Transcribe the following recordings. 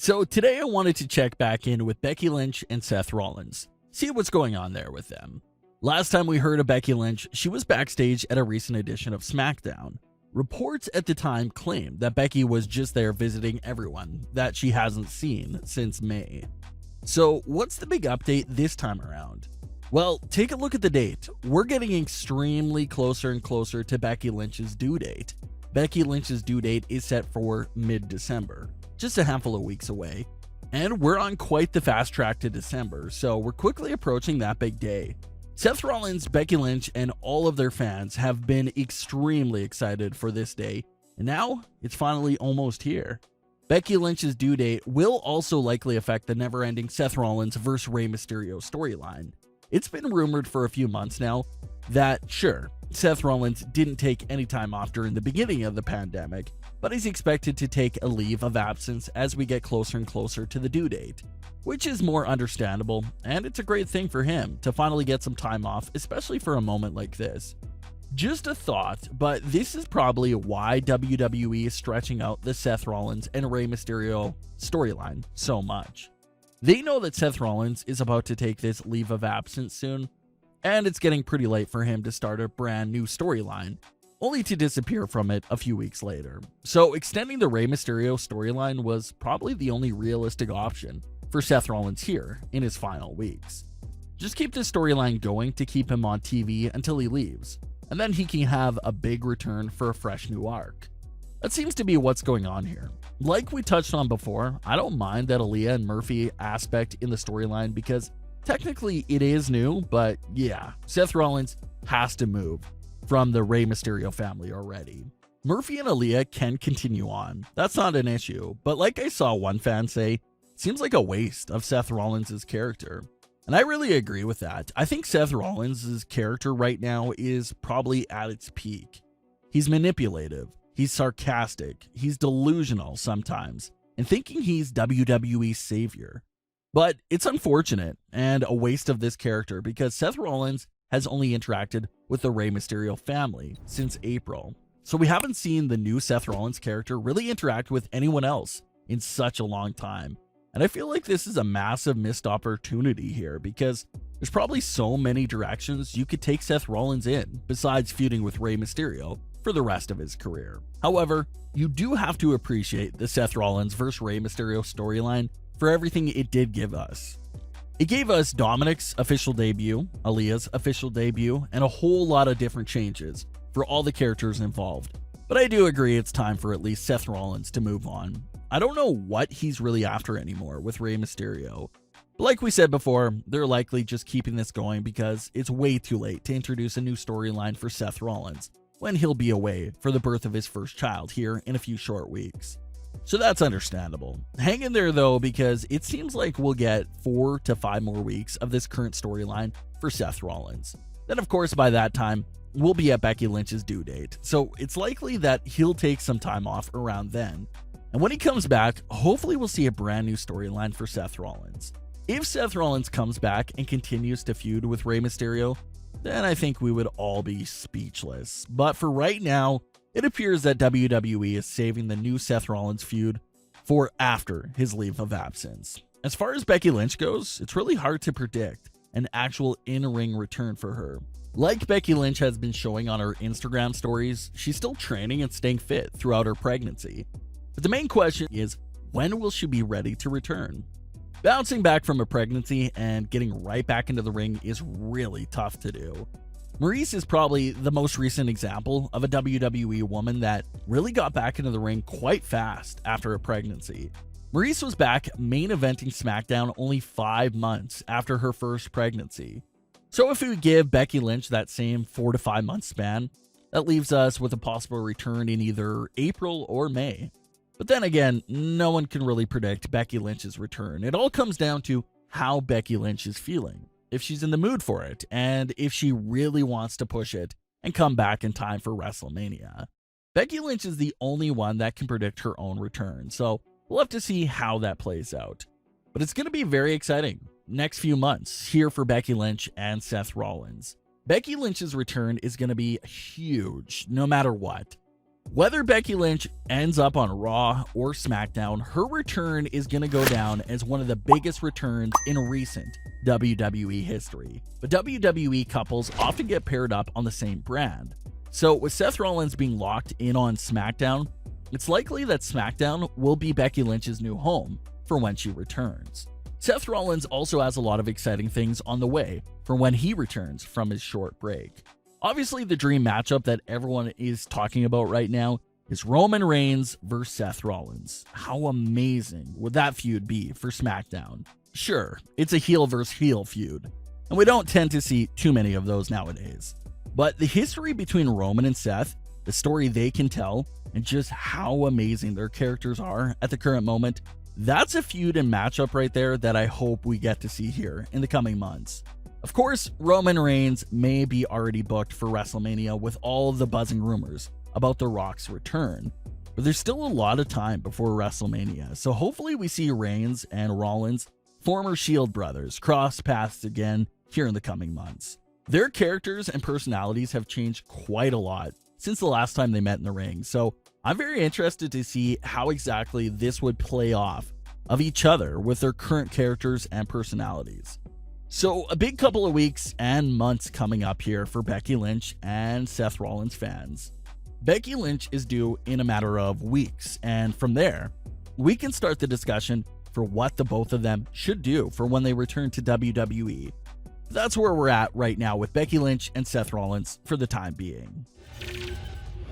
So today I wanted to check back in with Becky Lynch and Seth Rollins, see what's going on there with them. Last time we heard of Becky Lynch, she was backstage at a recent edition of SmackDown. Reports at the time claimed that Becky was just there visiting everyone that she hasn't seen since May. So what's the big update this time around? Well, take a look at the date. We're getting extremely closer and closer to Becky Lynch's due date. Becky Lynch's due date is set for mid-December, just a handful of weeks away. And we're on quite the fast track to December, so we're quickly approaching that big day. Seth Rollins, Becky Lynch, and all of their fans have been extremely excited for this day, and now it's finally almost here. Becky Lynch's due date will also likely affect the never-ending Seth Rollins vs. Rey Mysterio storyline. It's been rumored for a few months now that, sure, Seth Rollins didn't take any time off during the beginning of the pandemic, but he's expected to take a leave of absence as we get closer and closer to the due date, which is more understandable, and it's a great thing for him to finally get some time off, especially for a moment like this. Just a thought, but this is probably why WWE is stretching out the Seth Rollins and Rey Mysterio storyline so much. They know that Seth Rollins is about to take this leave of absence soon, and it's getting pretty late for him to start a brand new storyline, only to disappear from it a few weeks later. So extending the Rey Mysterio storyline was probably the only realistic option for Seth Rollins here in his final weeks. Just keep this storyline going to keep him on TV until he leaves, and then he can have a big return for a fresh new arc. That seems to be what's going on here. Like we touched on before, I don't mind that Aaliyah and Murphy aspect in the storyline because technically it is new, but yeah, Seth Rollins has to move from the Rey Mysterio family already. Murphy and Aaliyah can continue on, that's not an issue, but like I saw one fan say, it seems like a waste of Seth Rollins' character. And I really agree with that. I think Seth Rollins' character right now is probably at its peak. He's manipulative, he's sarcastic, he's delusional sometimes, and thinking he's WWE's savior. But it's unfortunate and a waste of this character because Seth Rollins has only interacted with the Rey Mysterio family since April. So we haven't seen the new Seth Rollins character really interact with anyone else in such a long time. And I feel like this is a massive missed opportunity here because there's probably so many directions you could take Seth Rollins in besides feuding with Rey Mysterio for the rest of his career. However, you do have to appreciate the Seth Rollins vs. Rey Mysterio storyline for everything it did give us. It gave us Dominic's official debut, Aaliyah's official debut, and a whole lot of different changes for all the characters involved. But I do agree it's time for at least Seth Rollins to move on. I don't know what he's really after anymore with Rey Mysterio. But like we said before, they're likely just keeping this going because it's way too late to introduce a new storyline for Seth Rollins when he'll be away for the birth of his first child here in a few short weeks. So that's understandable. Hang in there though, because it seems like we'll get 4 to 5 more weeks of this current storyline for Seth Rollins. Then of course by that time, we'll be at Becky Lynch's due date, so it's likely that he'll take some time off around then. And when he comes back, hopefully we'll see a brand new storyline for Seth Rollins. If Seth Rollins comes back and continues to feud with Rey Mysterio, then I think we would all be speechless. But for right now, it appears that WWE is saving the new Seth Rollins feud for after his leave of absence. As far as Becky Lynch goes, it's really hard to predict an actual in-ring return for her. Like Becky Lynch has been showing on her Instagram stories, she's still training and staying fit throughout her pregnancy. But the main question is, when will she be ready to return? Bouncing back from a pregnancy and getting right back into the ring is really tough to do. Maryse is probably the most recent example of a WWE woman that really got back into the ring quite fast after a pregnancy. Maryse was back main eventing SmackDown only 5 months after her first pregnancy. So if we give Becky Lynch that same 4 to 5 month span, that leaves us with a possible return in either April or May. But then again, no one can really predict Becky Lynch's return. It all comes down to how Becky Lynch is feeling, if she's in the mood for it, and if she really wants to push it and come back in time for WrestleMania. Becky Lynch is the only one that can predict her own return, so we'll have to see how that plays out. But it's going to be very exciting next few months here for Becky Lynch and Seth Rollins. Becky Lynch's return is going to be huge no matter what. Whether Becky Lynch ends up on Raw or SmackDown, her return is going to go down as one of the biggest returns in recent WWE history. But WWE couples often get paired up on the same brand. So with Seth Rollins being locked in on SmackDown, it's likely that SmackDown will be Becky Lynch's new home for when she returns. Seth Rollins also has a lot of exciting things on the way for when he returns from his short break. Obviously, the dream matchup that everyone is talking about right now is Roman Reigns versus Seth Rollins. How amazing would that feud be for SmackDown? Sure, it's a heel versus heel feud, and we don't tend to see too many of those nowadays. But the history between Roman and Seth, the story they can tell, and just how amazing their characters are at the current moment, that's a feud and matchup right there that I hope we get to see here in the coming months. Of course, Roman Reigns may be already booked for WrestleMania with all the buzzing rumors about The Rock's return, but there's still a lot of time before WrestleMania, so hopefully we see Reigns and Rollins, former Shield brothers, cross paths again here in the coming months. Their characters and personalities have changed quite a lot since the last time they met in the ring, so I'm very interested to see how exactly this would play off of each other with their current characters and personalities. So a big couple of weeks and months coming up here for Becky Lynch and Seth Rollins fans. Becky Lynch is due in a matter of weeks, and from there, we can start the discussion for what the both of them should do for when they return to WWE. That's where we're at right now with Becky Lynch and Seth Rollins for the time being.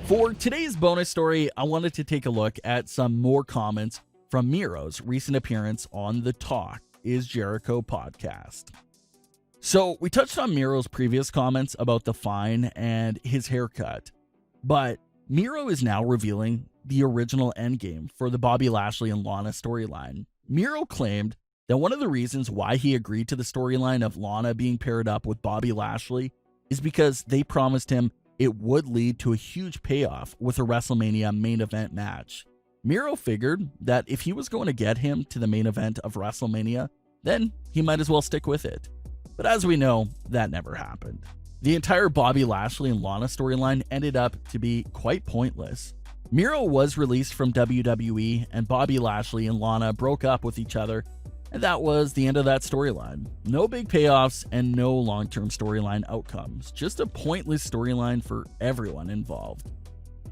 For today's bonus story, I wanted to take a look at some more comments from Miro's recent appearance on the Talk is Jericho podcast. So we touched on Miro's previous comments about the fine and his haircut, but Miro is now revealing the original endgame for the Bobby Lashley and Lana storyline. Miro claimed that one of the reasons why he agreed to the storyline of Lana being paired up with Bobby Lashley is because they promised him it would lead to a huge payoff with a WrestleMania main event match. Miro figured that if he was going to get him to the main event of WrestleMania, then he might as well stick with it. But as we know, that never happened. The entire Bobby Lashley and Lana storyline ended up to be quite pointless. Miro was released from WWE, and Bobby Lashley and Lana broke up with each other, and that was the end of that storyline. No big payoffs and no long-term storyline outcomes, just a pointless storyline for everyone involved.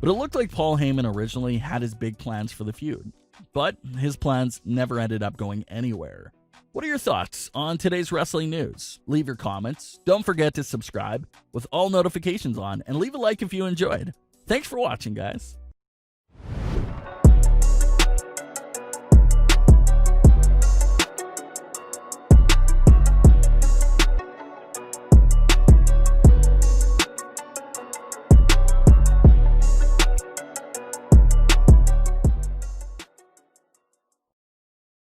But it looked like Paul Heyman originally had his big plans for the feud, but his plans never ended up going anywhere. What are your thoughts on today's wrestling news? Leave your comments. Don't forget to subscribe with all notifications on and leave a like if you enjoyed. Thanks for watching, guys.